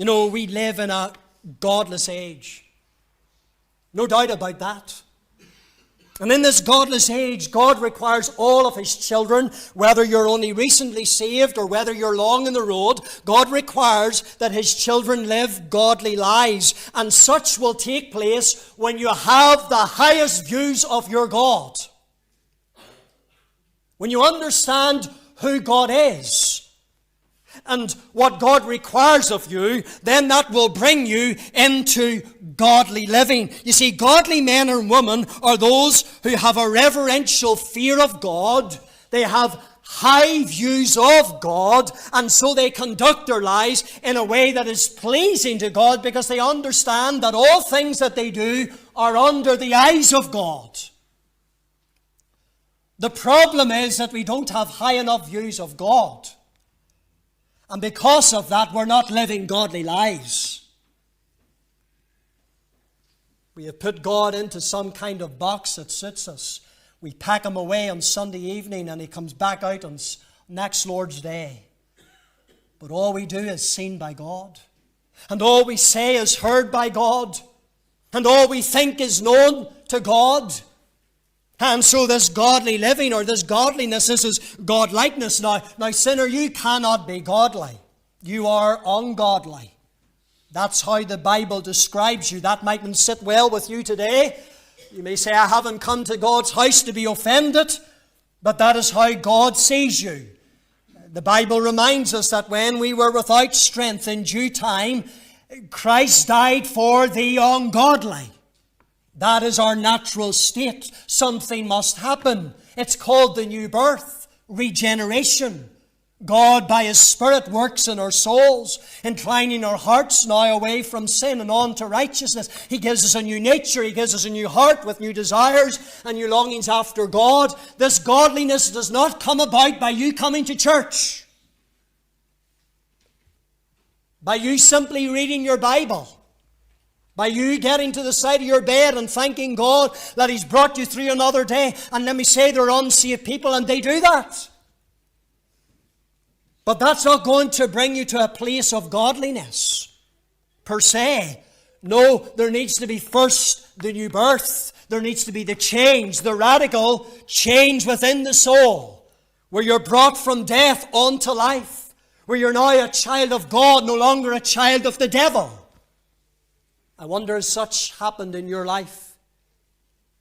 You know, we live in a godless age. No doubt about that. And in this godless age, God requires all of His children, whether you're only recently saved or whether you're long in the road, God requires that His children live godly lives. And such will take place when you have the highest views of your God. When you understand who God is and what God requires of you, then that will bring you into godly living. You see, godly men and women are those who have a reverential fear of God. They have high views of God, and so they conduct their lives in a way that is pleasing to God because they understand that all things that they do are under the eyes of God. The problem is that we don't have high enough views of God. And because of that, we're not living godly lives. We have put God into some kind of box that suits us. We pack Him away on Sunday evening and He comes back out on next Lord's Day. But all we do is seen by God. And all we say is heard by God. And all we think is known to God. And so this godly living, or this godliness, this is godlikeness. Now, sinner, you cannot be godly. You are ungodly. That's how the Bible describes you. That mightn't sit well with you today. You may say, I haven't come to God's house to be offended, but that is how God sees you. The Bible reminds us that when we were without strength in due time, Christ died for the ungodly. That is our natural state. Something must happen. It's called the new birth, regeneration. God, by His Spirit, works in our souls, inclining our hearts now away from sin and on to righteousness. He gives us a new nature. He gives us a new heart with new desires and new longings after God. This godliness does not come about by you coming to church, by you simply reading your Bible, by you getting to the side of your bed and thanking God that He's brought you through another day. And let me say, there are unsaved people and they do that. But that's not going to bring you to a place of godliness, per se. No, there needs to be first the new birth. There needs to be the change, the radical change within the soul, where you're brought from death unto life, where you're now a child of God, no longer a child of the devil. I wonder, has such happened in your life?